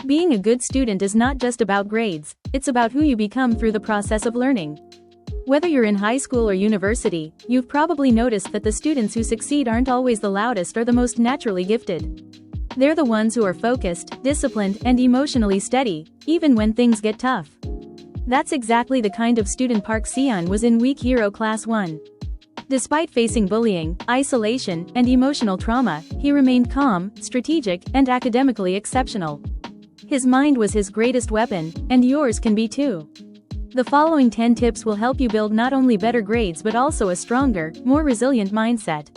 Being a good student is not just about grades, it's about who you become through the process of learning. Whether you're in high school or university, you've probably noticed that the students who succeed aren't always the loudest or the most naturally gifted. They're the ones who are focused, disciplined, and emotionally steady, even when things get tough. That's exactly the kind of student Park Seon was in Weak Hero Class 1. Despite facing bullying, isolation, and emotional trauma, he remained calm, strategic, and academically exceptional. His mind was his greatest weapon, and yours can be too. The following 10 tips will help you build not only better grades but also a stronger, more resilient mindset.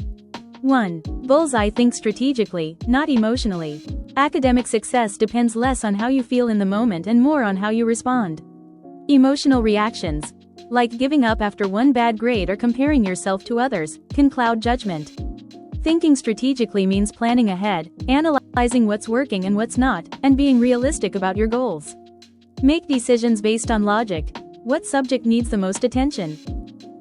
1. Bullseye. Think strategically, not emotionally. Academic success depends less on how you feel in the moment and more on how you respond. Emotional reactions, like giving up after one bad grade or comparing yourself to others, can cloud judgment. Thinking strategically means planning ahead, analyzing what's working and what's not, and being realistic about your goals. Make decisions based on logic. What subject needs the most attention?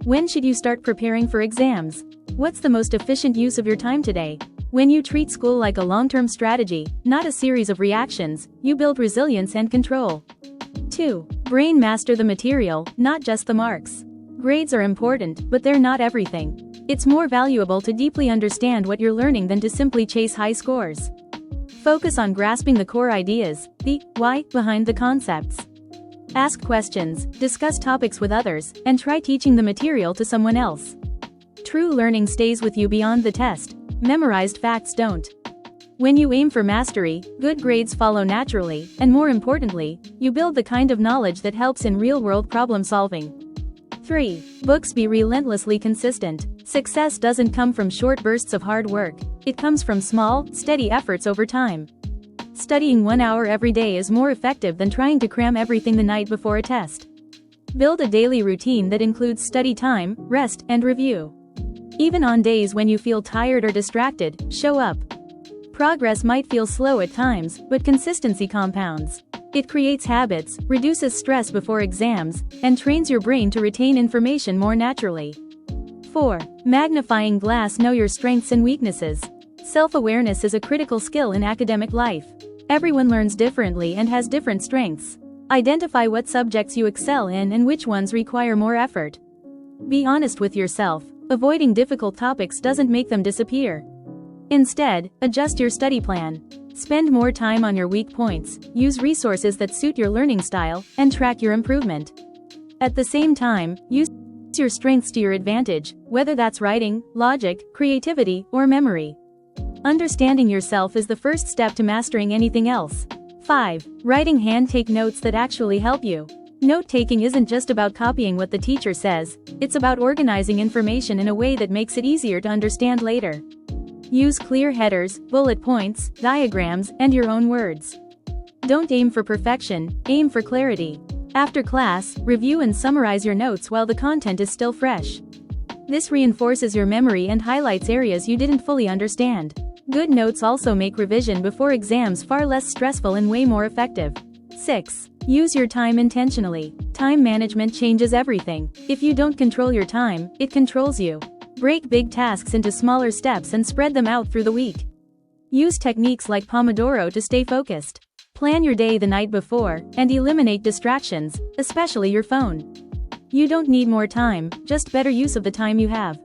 When should you start preparing for exams? What's the most efficient use of your time today? When you treat school like a long-term strategy, not a series of reactions, you build resilience and control. 2. Brain. Master the material, not just the marks. Grades are important, but they're not everything. It's more valuable to deeply understand what you're learning than to simply chase high scores. Focus on grasping the core ideas, the why behind the concepts. Ask questions, discuss topics with others, and try teaching the material to someone else. True learning stays with you beyond the test. Memorized facts don't. When you aim for mastery, good grades follow naturally, and more importantly, you build the kind of knowledge that helps in real-world problem-solving. 3. Books. Be relentlessly consistent. Success doesn't come from short bursts of hard work, it comes from small, steady efforts over time. Studying 1 hour every day is more effective than trying to cram everything the night before a test. Build a daily routine that includes study time, rest, and review. Even on days when you feel tired or distracted, show up. Progress might feel slow at times, but consistency compounds. It creates habits, reduces stress before exams, and trains your brain to retain information more naturally. 4. Magnifying glass. Know your strengths and weaknesses. Self-awareness is a critical skill in academic life. Everyone learns differently and has different strengths. Identify what subjects you excel in and which ones require more effort. Be honest with yourself. Avoiding difficult topics doesn't make them disappear. Instead, adjust your study plan. Spend more time on your weak points, use resources that suit your learning style, and track your improvement. At the same time, use your strengths to your advantage, whether that's writing, logic, creativity, or memory. Understanding yourself is the first step to mastering anything else. 5. Writing. Hand. Take notes that actually help you. Note-taking isn't just about copying what the teacher says, it's about organizing information in a way that makes it easier to understand later. Use clear headers, bullet points, diagrams, and your own words. Don't aim for perfection, aim for clarity. After class, review and summarize your notes while the content is still fresh. This reinforces your memory and highlights areas you didn't fully understand. Good notes also make revision before exams far less stressful and way more effective. 6. Use your time intentionally. Time management changes everything. If you don't control your time, it controls you. Break big tasks into smaller steps and spread them out through the week. Use techniques like Pomodoro to stay focused. Plan your day the night before, and eliminate distractions, especially your phone. You don't need more time, just better use of the time you have.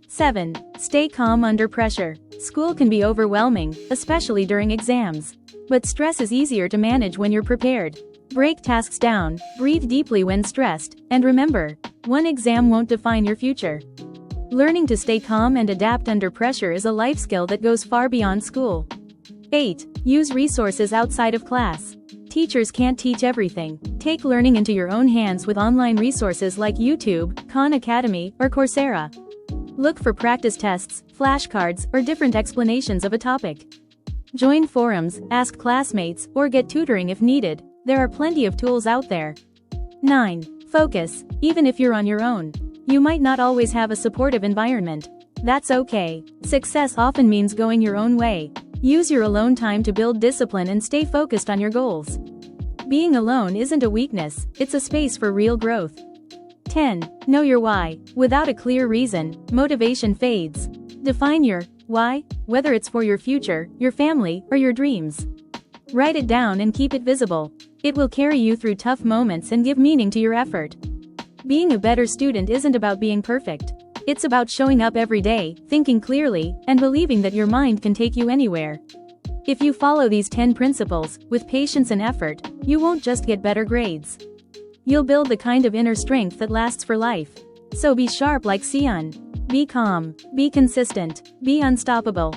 7. Stay calm under pressure. School can be overwhelming, especially during exams. But stress is easier to manage when you're prepared. Break tasks down, breathe deeply when stressed, and remember, one exam won't define your future. Learning to stay calm and adapt under pressure is a life skill that goes far beyond school. 8. Use resources outside of class. Teachers can't teach everything. Take learning into your own hands with online resources like YouTube, Khan Academy, or Coursera. Look for practice tests, flashcards, or different explanations of a topic. Join forums, ask classmates, or get tutoring if needed. There are plenty of tools out there. 9. Focus. Even if you're on your own, you might not always have a supportive environment. That's okay. Success often means going your own way. Use your alone time to build discipline and stay focused on your goals. Being alone isn't a weakness, it's a space for real growth. 10. Know your why. Without a clear reason, motivation fades. Define your why, whether it's for your future, your family, or your dreams. Write it down and keep it visible. It will carry you through tough moments and give meaning to your effort. Being a better student isn't about being perfect. It's about showing up every day, thinking clearly, and believing that your mind can take you anywhere. If you follow these 10 principles, with patience and effort, you won't just get better grades. You'll build the kind of inner strength that lasts for life. So be sharp like Sion. Be calm. Be consistent. Be unstoppable.